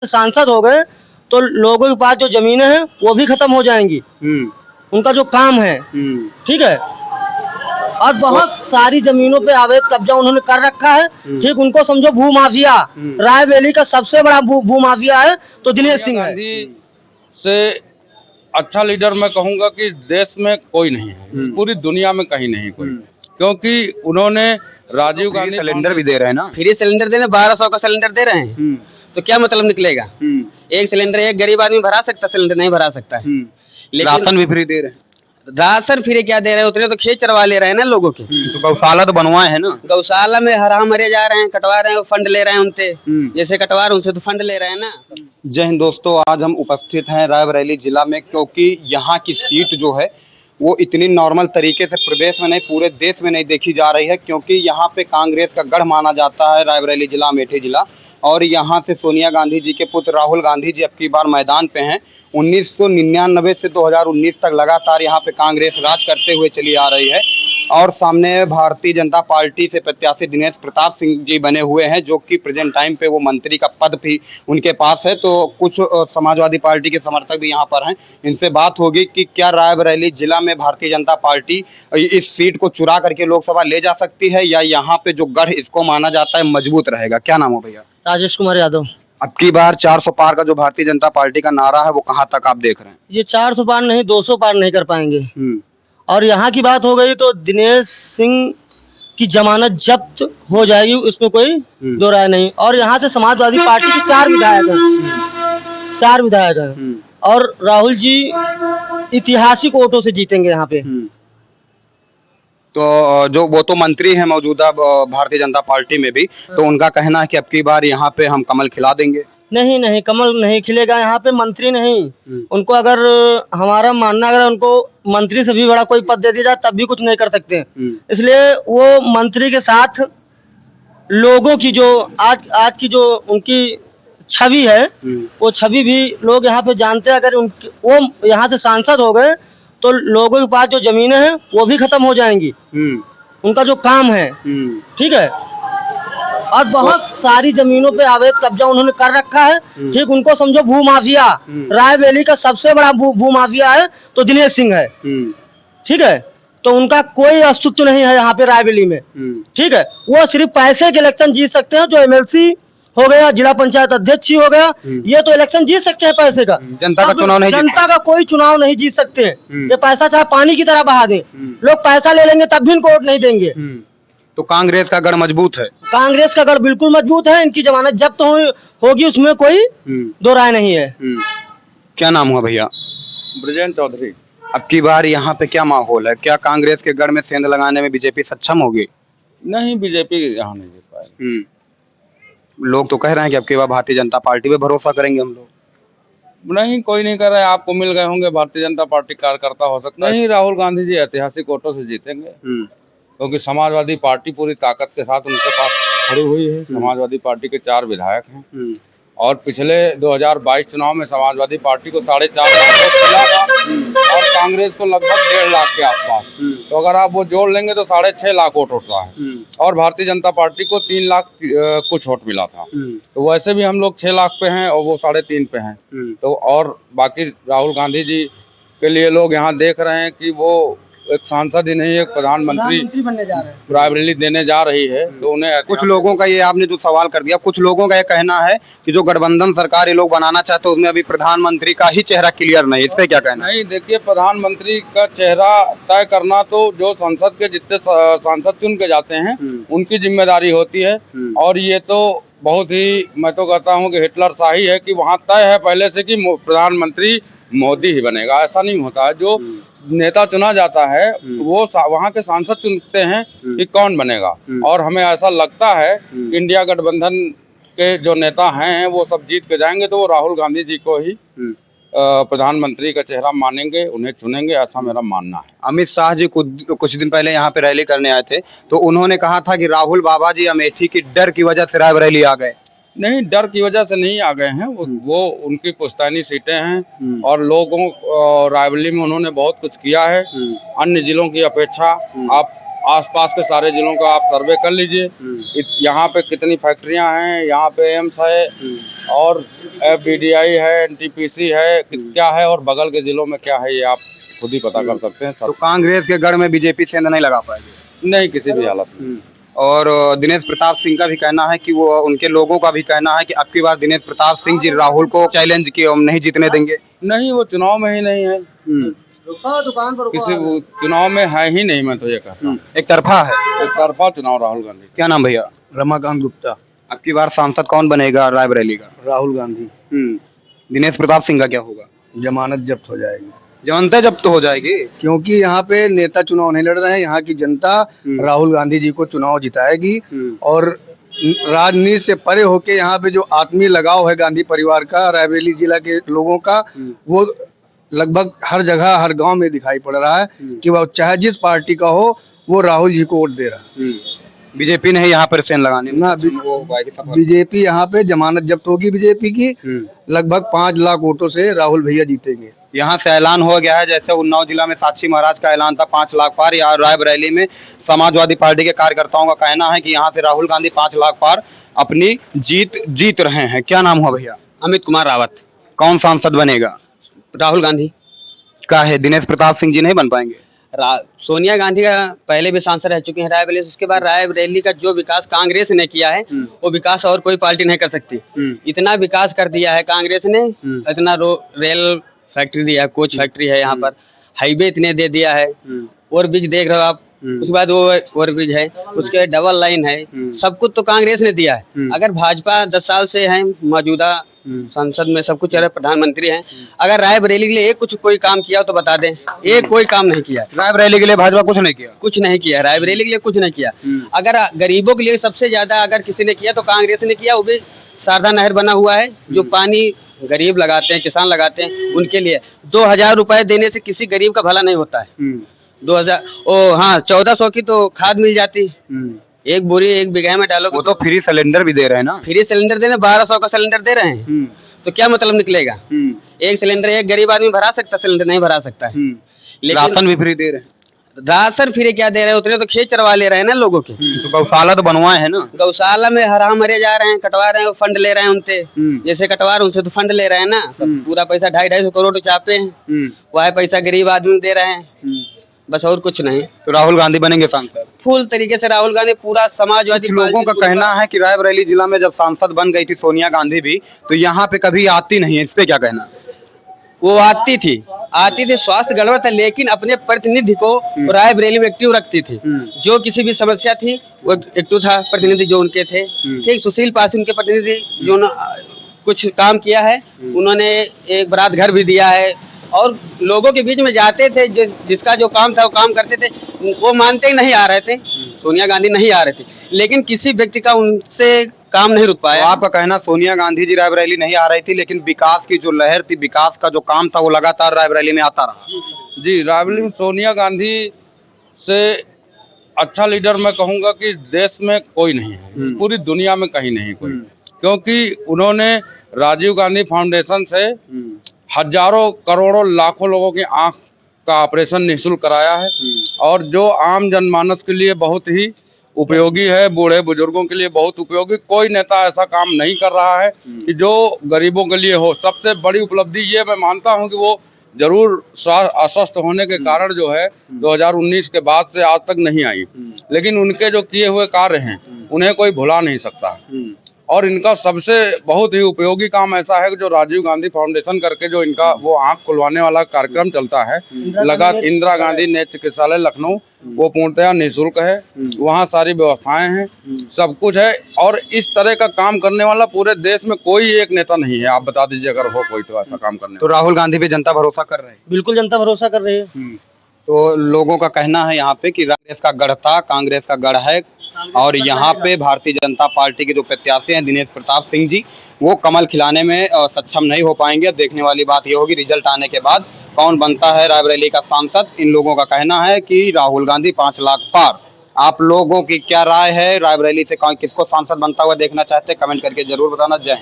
सांसद हो गए तो लोगों के पास जो जमीनें हैं वो भी खत्म हो जाएंगी। उनका जो काम है, ठीक है। और बहुत सारी जमीनों पे अवैध कब्जा उन्होंने कर रखा है। ठीक, उनको समझो भू माफिया, रायबरेली का सबसे बड़ा भू माफिया है तो दिनेश सिंह है। से अच्छा लीडर मैं कहूंगा कि देश में कोई नहीं है, पूरी दुनिया में कहीं नहीं कोई, क्योंकि उन्होंने राजीव गांधी सिलेंडर भी दे रहे हैं ना, फ्री सिलेंडर दे रहे हैं, 1200 का सिलेंडर दे रहे हैं। तो क्या मतलब निकलेगा? एक सिलेंडर एक गरीब आदमी भरा सकता, सिलेंडर नहीं भरा सकता है। लेकिन राशन भी फ्री दे रहे हैं। राशन फ्री क्या दे रहे हैं? उतने तो खेत चरवा ले रहे हैं ना लोगों के। तो गौशाला तो बनवाए हैं ना, गौशाला में हरा मरे जा रहे हैं, कटवा रहे हैं, फंड ले रहे हैं उनसे। जैसे कटवा रहे हैं उनसे तो फंड ले रहे हैं ना। जय हिंद दोस्तों, आज हम उपस्थित हैं रायबरेली जिला में, क्योंकि यहाँ की सीट जो है वो इतनी नॉर्मल तरीके से प्रदेश में नहीं पूरे देश में नहीं देखी जा रही है, क्योंकि यहाँ पे कांग्रेस का गढ़ माना जाता है रायबरेली जिला, अमेठी जिला। और यहाँ से सोनिया गांधी जी के पुत्र राहुल गांधी जी अब की बार मैदान पे हैं। 1999 से 2019 तक लगातार यहाँ पे कांग्रेस राज करते हुए चली आ रही है। और सामने भारतीय जनता पार्टी से प्रत्याशी दिनेश प्रताप सिंह जी बने हुए हैं, जो कि प्रेजेंट टाइम पे वो मंत्री का पद भी उनके पास है। तो कुछ समाजवादी पार्टी के समर्थक भी यहाँ पर हैं, इनसे बात होगी कि क्या रायबरेली जिला में भारतीय जनता पार्टी इस सीट को चुरा करके लोकसभा ले जा सकती है, या यहाँ पे जो गढ़ इसको माना जाता है मजबूत रहेगा। क्या नाम हो भैया? राजेश कुमार यादव। अब की बार 400 पार का जो भारतीय जनता पार्टी का नारा है वो कहाँ तक आप देख रहे हैं? ये 400 पार नहीं, 200 पार नहीं कर पाएंगे। और यहाँ की बात हो गई तो दिनेश सिंह की जमानत जब्त हो जाएगी, उसमें कोई दो राय नहीं। और यहाँ से समाजवादी पार्टी के 4 विधायक हैं और राहुल जी ऐतिहासिक वोटों से जीतेंगे यहाँ पे। तो जो वो तो मंत्री हैं मौजूदा भारतीय जनता पार्टी में भी, तो उनका कहना है कि अब की बार यहाँ पे हम कमल खिला देंगे। नहीं नहीं, कमल नहीं खिलेगा यहाँ पे। मंत्री नहीं, उनको अगर हमारा मानना, अगर उनको मंत्री से भी बड़ा कोई पद दे दिया जाए तब भी कुछ नहीं कर सकते। इसलिए वो मंत्री के साथ लोगों की जो आज की जो उनकी छवि है, वो छवि भी लोग यहाँ पे जानते हैं। अगर वो यहाँ से सांसद हो गए तो लोगों के पास जो जमीनें हैं वो भी खत्म हो जाएंगी। उनका जो काम है, ठीक है। और बहुत सारी जमीनों पे अवैध कब्जा उन्होंने कर रखा है। ठीक, उनको समझो भू माफिया, रायबरेली का सबसे बड़ा भू माफिया है तो दिनेश सिंह है। ठीक है, तो उनका कोई अस्तित्व नहीं है यहाँ पे रायबरेली में। ठीक है, वो सिर्फ पैसे के इलेक्शन जीत सकते हैं। जो एमएलसी हो गया, जिला पंचायत अध्यक्ष ही हो गया, ये तो इलेक्शन जीत सकते हैं पैसे का। जनता का चुनाव नहीं, जनता का कोई चुनाव नहीं जीत सकते। ये पैसा चाहे पानी की तरह बहा दें, लोग पैसा ले लेंगे तब भी इनको वोट नहीं देंगे। तो कांग्रेस का गढ़ मजबूत है। कांग्रेस का गढ़ बिल्कुल मजबूत है। इनकी जमानत जब्त तो होगी, उसमें कोई दो राय नहीं है। क्या नाम हुआ भैया? ब्रजेंद्र चौधरी। अब की बार यहाँ पे क्या माहौल है? क्या कांग्रेस के गढ़ में सेंध लगाने में बीजेपी सक्षम होगी? नहीं, बीजेपी यहाँ नहीं जीत पाएगी। लोग तो कह रहे हैं कि अब की बार भारतीय जनता पार्टी पे भरोसा करेंगे हम लोग। नहीं, कोई नहीं कर रहा है। आपको मिल गए होंगे भारतीय जनता पार्टी कार्यकर्ता, हो सकता है। नहीं, राहुल गांधी जी ऐतिहासिक वोटों से जीतेंगे, क्योंकि समाजवादी पार्टी पूरी ताकत के साथ उनके पास खड़ी हुई है। समाजवादी पार्टी के 4 विधायक हैं और पिछले 2022 चुनाव में समाजवादी पार्टी को 4.5 लाख वोट मिला था और कांग्रेस को लगभग 1.5 लाख के आसपास। तो अगर आप वो जोड़ लेंगे तो 6.5 लाख वोट होता है और भारतीय जनता पार्टी को 3 लाख कुछ वोट मिला था। तो वैसे भी हम लोग 6 लाख पे हैं और वो 3.5 पे हैं। तो और बाकी राहुल गांधी जी के लिए लोग यहाँ देख रहे हैं कि वो एक सांसद ही नहीं, एक प्रधानमंत्री बनने जा रहे हैं, रायबरेली देने जा रही है। तो उन्हें कुछ लोगों का, ये आपने जो सवाल कर दिया, कुछ लोगों का ये कहना है कि जो गठबंधन सरकार ये लोग बनाना चाहते हैं उसमें अभी प्रधानमंत्री का ही चेहरा क्लियर नहीं। इस पे क्या कहना? नहीं, देखिए, प्रधानमंत्री का चेहरा तय करना तो जो संसद के जितने सांसद चुन के जाते हैं उनकी जिम्मेदारी होती है। और ये तो बहुत ही, मैं तो कहता हूँ कि हिटलर शाही है कि वहाँ तय है पहले से कि प्रधानमंत्री मोदी ही बनेगा। ऐसा नहीं होता है। जो नेता चुना जाता है वो वहाँ के सांसद चुनते हैं कि कौन बनेगा। और हमें ऐसा लगता है कि इंडिया गठबंधन के जो नेता हैं वो सब जीत के जाएंगे, तो वो राहुल गांधी जी को ही प्रधानमंत्री का चेहरा मानेंगे, उन्हें चुनेंगे, ऐसा मेरा मानना है। अमित शाह जी कुछ दिन पहले यहाँ पे रैली करने आए थे, तो उन्होंने कहा था कि राहुल बाबा जी अमेठी की डर की वजह से रायबरेली आ गए। नहीं, डर की वजह से नहीं आ गए हैं। वो उनकी पुश्तैनी सीटें हैं और लोगों रायबरेली में उन्होंने बहुत कुछ किया है अन्य जिलों की अपेक्षा। आप आसपास के सारे जिलों का आप सर्वे कर लीजिए। यहाँ पे कितनी फैक्ट्रियां हैं, यहाँ पे एम्स है और FDDI है, NTPC है, क्या है और बगल के जिलों में क्या है, ये आप खुद ही पता कर सकते हैं। तो कांग्रेस के गढ़ में बीजेपी सेंध नहीं लगा पाएगी? नहीं, किसी भी हालत में। और दिनेश प्रताप सिंह का भी कहना है कि वो, उनके लोगों का भी कहना है कि अब की बार दिनेश प्रताप सिंह जी राहुल को चैलेंज किए, हम नहीं जीतने देंगे। नहीं, वो चुनाव में ही नहीं है, दुकान पर किसी चुनाव में है ही नहीं। मैं तो ये कहता हूँ एक तरफा है, एक तरफा चुनाव राहुल गांधी। क्या नाम भैया? रमाकांत गुप्ता। अब की बार सांसद कौन बनेगा रायबरेली का? राहुल गांधी। दिनेश प्रताप सिंह का क्या होगा? जमानत जब्त हो जाएगी, जमानत जब्त हो जाएगी, क्योंकि यहाँ पे नेता चुनाव नहीं लड़ रहे हैं। यहाँ की जनता राहुल गांधी जी को चुनाव जिताएगी और राजनीति से परे होके यहाँ पे जो आत्मीय लगाव है गांधी परिवार का, रायबरेली जिला के लोगों का, वो लगभग हर जगह हर गांव में दिखाई पड़ रहा है कि वह चाहे जिस पार्टी का हो वो राहुल जी को वोट दे रहा है। बीजेपी ने यहाँ पर सेन लगाने ना, बीजेपी यहाँ पे जमानत जब्त होगी बीजेपी की, लगभग 5 लाख वोटों से राहुल भैया जीतेंगे। यहाँ से ऐलान हो गया है, जैसे उन्नाव जिला में साक्षी महाराज का ऐलान था 5 लाख पार, या रायबरेली में समाजवादी पार्टी के कार्यकर्ताओं का कहना है कि यहाँ से राहुल गांधी 5 लाख पार अपनी जीत रहे हैं। क्या नाम हुआ भैया? अमित कुमार रावत। कौन सांसद बनेगा? राहुल गांधी का है, दिनेश प्रताप सिंह जी नहीं बन पाएंगे? सोनिया गांधी का पहले भी सांसद रह चुके हैं रायबरेली, उसके बाद रायबरेली का जो विकास कांग्रेस ने किया है वो विकास और कोई पार्टी नहीं कर सकती। इतना विकास कर दिया है कांग्रेस ने, इतना रेल फैक्ट्री दिया है, कोच फैक्ट्री है यहाँ पर, हाईवे इतने दे दिया है, और ब्रिज देख रहे हो आप, उसके बाद वो ओवर ब्रिज है, उसके डबल लाइन है, सब कुछ तो कांग्रेस ने दिया है। अगर भाजपा 10 साल से है मौजूदा संसद में, सब कुछ प्रधानमंत्री हैं, अगर रायबरेली के लिए एक कोई काम किया तो बता दें। एक कोई काम नहीं किया रायबरेली के लिए, भाजपा कुछ नहीं किया, कुछ नहीं किया रायबरेली के लिए, कुछ नहीं किया। अगर गरीबों के लिए सबसे ज्यादा अगर किसी ने किया तो कांग्रेस ने किया, वो भी शारदा नहर बना हुआ है, जो पानी गरीब लगाते हैं, किसान लगाते हैं, उनके लिए 2000 रुपए देने से किसी गरीब का भला नहीं होता है। 2000 हाँ 1400 की तो खाद मिल जाती, एक बोरी 1 बीघा में डालो। वो तो फ्री सिलेंडर भी दे रहे हैं ना, फ्री सिलेंडर दे रहे, 1200 का सिलेंडर दे रहे हैं, तो क्या मतलब निकलेगा? एक सिलेंडर एक गरीब आदमी भरा सकता, सिलेंडर नहीं भरा सकता है। लेकिन राशन भी फ्री दे रहे हैं। राशन फ्री क्या दे रहे हैं, उतने तो खेत चरवा ले रहे हैं ना लोगों के। तो गौशाला तो बनवाए हैं ना, गौशाला में हरा मरे जा रहे हैं, कटवा रहे हैं, फंड ले रहे हैं उनसे, जैसे कटवा रहे हैं उनसे तो फंड ले रहे हैं ना। पूरा पैसा 250-250 करोड़ चापे हैं, वह पैसा गरीब आदमी दे रहे हैं, बस और कुछ नहीं। तो राहुल गांधी बनेंगे सांसद? फुल तरीके से राहुल गांधी, पूरा समाजवादी। लोगों का कहना है कि रायबरेली जिला में जब सांसद बन गई थी सोनिया गांधी भी, तो यहाँ पे कभी आती नहीं है, इस पे क्या कहना? वो आती थी, स्वास्थ्य गड़बड़ था, लेकिन अपने प्रतिनिधि को रायबरेली में एक्टिव रखती थी। जो किसी भी समस्या थी वो एक्टिव था, प्रतिनिधि जो उनके थे। ठीक, सुशील पासी उनके प्रतिनिधि जो कुछ काम किया है, उन्होंने एक बारात घर भी दिया है, और लोगों के बीच में जाते थे, जिसका जो काम था वो काम करते थे। वो मानते ही नहीं आ रहे थे, सोनिया गांधी नहीं आ रहे थे, लेकिन किसी व्यक्ति का उनसे काम नहीं रुक पाया। तो आपका कहना सोनिया गांधी जी रायबरेली नहीं आ रही थी, लेकिन विकास की जो लहर थी, विकास का जो काम था वो लगातार रायबरेली में आता रहा। जी, रायबरेली में सोनिया गांधी से अच्छा लीडर मैं कहूँगा कि देश में कोई नहीं है, पूरी दुनिया में कहीं नहीं कोई, क्योंकि उन्होंने राजीव गांधी फाउंडेशन से हजारों करोड़ों लाखों लोगों की आंख का ऑपरेशन निःशुल्क कराया है, और जो आम जनमानस के लिए बहुत ही उपयोगी है, बूढ़े बुजुर्गों के लिए बहुत उपयोगी। कोई नेता ऐसा काम नहीं कर रहा है कि जो गरीबों के लिए हो। सबसे बड़ी उपलब्धि ये मैं मानता हूं कि वो जरूर अस्वस्थ होने के कारण जो है 2019 के बाद से आज तक नहीं आई, लेकिन उनके जो किए हुए कार्य हैं उन्हें कोई भुला नहीं सकता। और इनका सबसे बहुत ही उपयोगी काम ऐसा है कि जो राजीव गांधी फाउंडेशन करके जो इनका वो आंख खुलवाने वाला कार्यक्रम चलता है, लगा इंदिरा गांधी नेत्र चिकित्सालय लखनऊ, वो पूर्णतः निःशुल्क है, वहाँ सारी व्यवस्थाएं हैं, सब कुछ है। और इस तरह का काम करने वाला पूरे देश में कोई एक नेता नहीं है। आप बता दीजिए अगर हो कोई तो ऐसा काम करने। तो राहुल गांधी पे जनता भरोसा कर रहे हैं? बिल्कुल जनता भरोसा कर रही है। तो लोगों का कहना है यहाँ पे कि कांग्रेस का गढ़ था, कांग्रेस का गढ़ है, और यहाँ पे भारतीय जनता पार्टी के जो प्रत्याशी हैं दिनेश प्रताप सिंह जी, वो कमल खिलाने में सक्षम नहीं हो पाएंगे। देखने वाली बात ये होगी रिजल्ट आने के बाद कौन बनता है रायबरेली का सांसद। इन लोगों का कहना है कि राहुल गांधी 5 लाख पार। आप लोगों की क्या राय है? रायबरेली से किसको सांसद बनता हुआ देखना चाहते हैं? कमेंट करके जरूर बताना। जय हिंद।